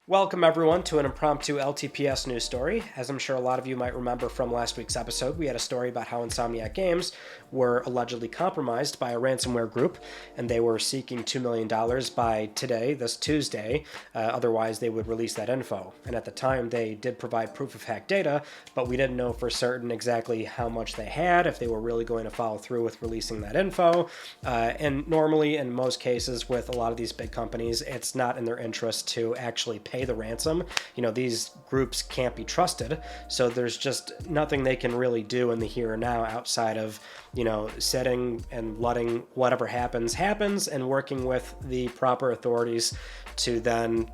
Welcome, everyone, to an impromptu LTPS news story. As I'm sure a lot of you might remember from last week's episode, we had a story about how Insomniac Games were allegedly compromised by a ransomware group, and they were seeking $2 million by today, this Tuesday. Otherwise, they would release that info. And at the time, they did provide proof of hacked data, but we didn't know for certain exactly how much they had, if they were really going to follow through with releasing that info. And normally, in most cases, with a lot of these big companies, it's not in their interest to actually pay the ransom. These groups can't be trusted, so there's just nothing they can really do in the here and now outside of sitting and letting whatever happens and working with the proper authorities to then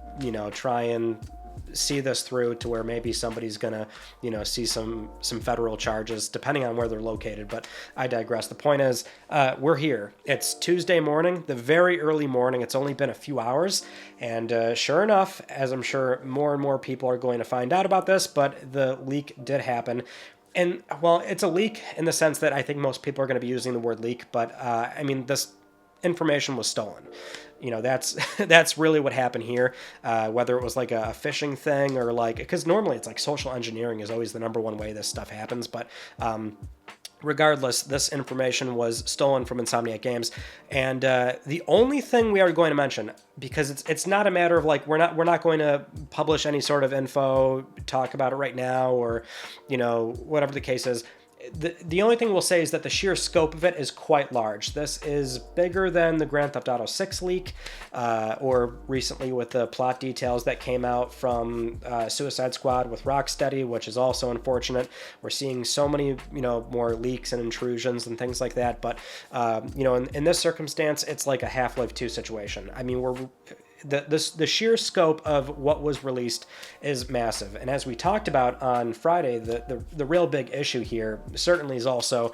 try and see this through to where maybe somebody's gonna see some federal charges depending on where they're located. But I digress. The point is, we're here. It's Tuesday morning, the very early morning. It's only been a few hours, and sure enough, as I'm sure more and more people are going to find out about this, but the leak did happen. And well, it's a leak in the sense that I think most people are going to be using the word leak, but this information was stolen. That's really what happened here. Whether it was like a phishing thing or because normally it's like social engineering is always the number one way this stuff happens, but regardless, this information was stolen from Insomniac Games, and the only thing we are going to mention, because it's not a matter of we're not going to publish any sort of info, talk about it right now, or whatever the case is. The only thing we'll say is that the sheer scope of it is quite large. This is bigger than the Grand Theft Auto 6 leak, or recently with the plot details that came out from Suicide Squad with Rocksteady, which is also unfortunate. We're seeing so many, more leaks and intrusions and things like that. But, in this circumstance, it's like a Half-Life 2 situation. I mean, the sheer scope of what was released is massive. And as we talked about on Friday, the real big issue here certainly is also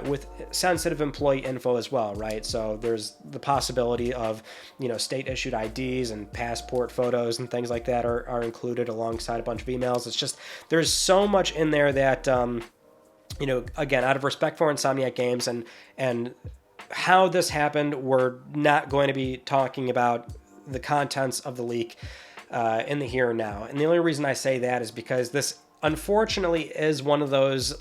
with sensitive employee info as well, right? So there's the possibility of, state issued IDs and passport photos and things like that are included alongside a bunch of emails. It's just, there's so much in there that, again, out of respect for Insomniac Games and how this happened, we're not going to be talking about the contents of the leak in the here and now. And the only reason I say that is because this unfortunately is one of those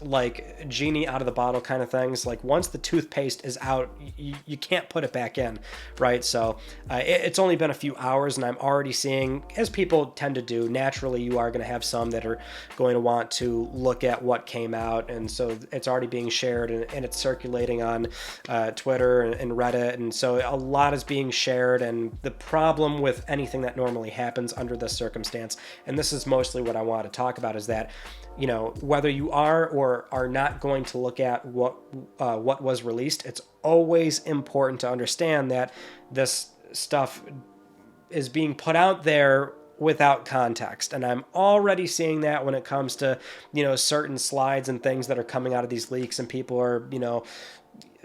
genie out of the bottle kind of things. Once the toothpaste is out, you can't put it back in, right? So it's only been a few hours, and I'm already seeing, as people tend to do, naturally you are going to have some that are going to want to look at what came out, and so it's already being shared and it's circulating on Twitter and Reddit, and so a lot is being shared. And the problem with anything that normally happens under this circumstance, and this is mostly what I want to talk about, is that whether you are or are not going to look at what was released, it's always important to understand that this stuff is being put out there without context. And I'm already seeing that when it comes to, certain slides and things that are coming out of these leaks, and people are,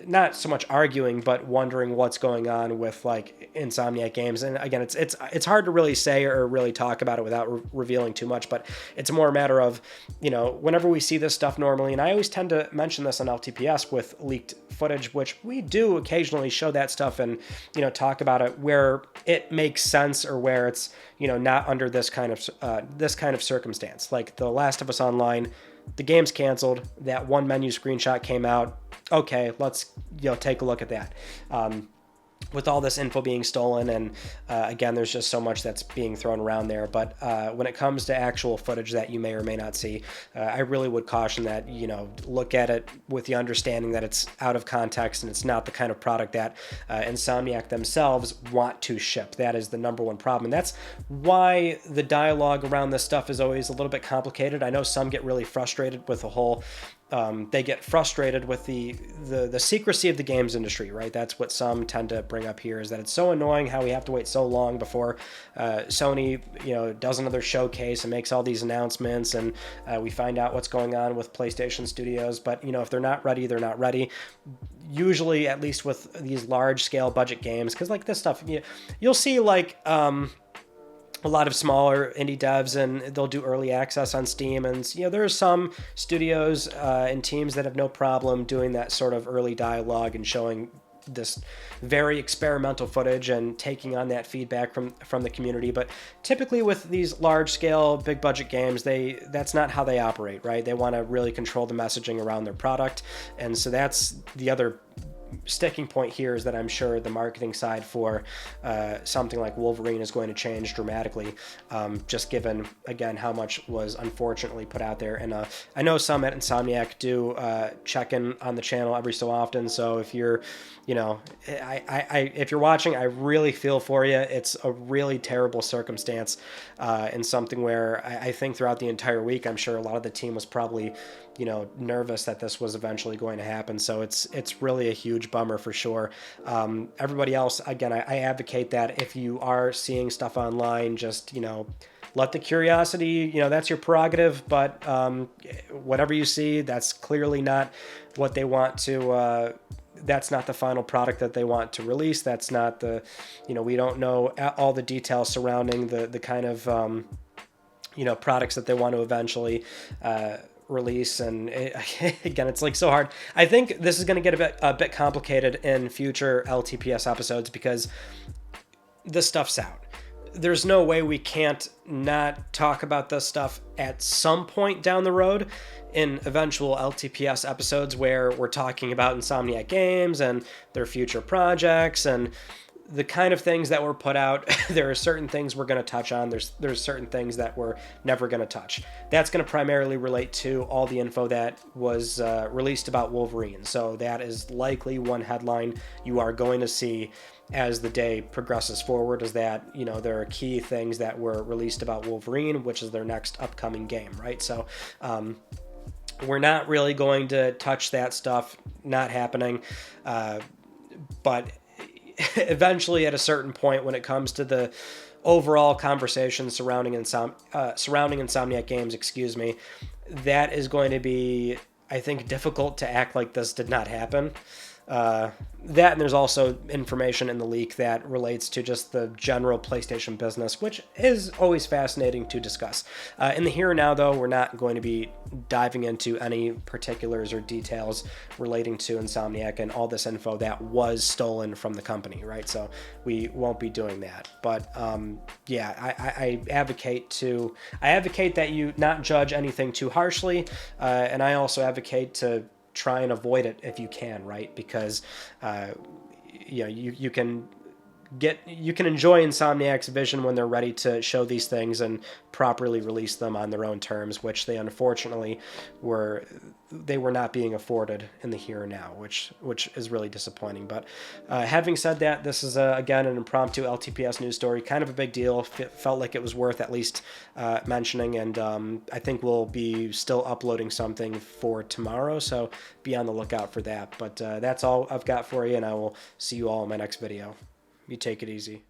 not so much arguing, but wondering what's going on with Insomniac Games. And again, it's hard to really say or really talk about it without revealing too much, but it's more a matter of, whenever we see this stuff normally, and I always tend to mention this on LTPS with leaked footage, which we do occasionally show that stuff and, talk about it where it makes sense or where it's, not under this kind of circumstance. Like The Last of Us Online, the game's canceled, that one menu screenshot came out. Okay, let's take a look at that. With all this info being stolen, and again, there's just so much that's being thrown around there. But when it comes to actual footage that you may or may not see, I really would caution that, look at it with the understanding that it's out of context and it's not the kind of product that Insomniac themselves want to ship. That is the number one problem. And that's why the dialogue around this stuff is always a little bit complicated. I know some get really frustrated with the whole they get frustrated with the secrecy of the games industry, right? That's what some tend to bring up here, is that it's so annoying how we have to wait so long before Sony, does another showcase and makes all these announcements, and we find out what's going on with PlayStation Studios. But, if they're not ready, they're not ready. Usually, at least with these large-scale budget games, because this stuff, you'll see a lot of smaller indie devs, and they'll do early access on Steam. And, there are some studios and teams that have no problem doing that sort of early dialogue and showing this very experimental footage and taking on that feedback from the community. But typically with these large scale, big budget games, that's not how they operate, right? They want to really control the messaging around their product. And so that's the other sticking point here, is that I'm sure the marketing side for something like Wolverine is going to change dramatically, just given, again, how much was unfortunately put out there. And I know some at Insomniac do check in on the channel every so often, so if you're, if you're watching, I really feel for you. It's a really terrible circumstance, and something where I think throughout the entire week, I'm sure a lot of the team was probably nervous that this was eventually going to happen. So it's really a huge bummer for sure. Everybody else, again, I advocate that if you are seeing stuff online, just, let the curiosity, that's your prerogative, but whatever you see, that's clearly not what they want to, that's not the final product that they want to release. That's not the, we don't know all the details surrounding the kind of, products that they want to eventually release. And again, it's like so hard. I think this is going to get a bit complicated in future LTPS episodes because this stuff's out. There's no way we can't not talk about this stuff at some point down the road in eventual LTPS episodes where we're talking about Insomniac Games and their future projects and the kind of things that were put out. There are certain things we're going to touch on. There's certain things that we're never going to touch. That's going to primarily relate to all the info that was released about Wolverine. So that is likely one headline you are going to see as the day progresses forward, is that, there are key things that were released about Wolverine, which is their next upcoming game, right? So we're not really going to touch that stuff, not happening. But eventually, at a certain point, when it comes to the overall conversation surrounding Insomniac Games, that is going to be, I think, difficult to act like this did not happen. That, and there's also information in the leak that relates to just the general PlayStation business, which is always fascinating to discuss. In the here and now, though, we're not going to be diving into any particulars or details relating to Insomniac and all this info that was stolen from the company, right? So we won't be doing that. But I advocate that you not judge anything too harshly, and I also advocate to try and avoid it if you can, right? Because you can enjoy Insomniac's vision when they're ready to show these things and properly release them on their own terms, which they unfortunately were not being afforded in the here and now, which is really disappointing. But having said that, this is again an impromptu LTPS news story, kind of a big deal. Felt like it was worth at least mentioning, and I think we'll be still uploading something for tomorrow, so be on the lookout for that. But that's all I've got for you, and I will see you all in my next video. You take it easy.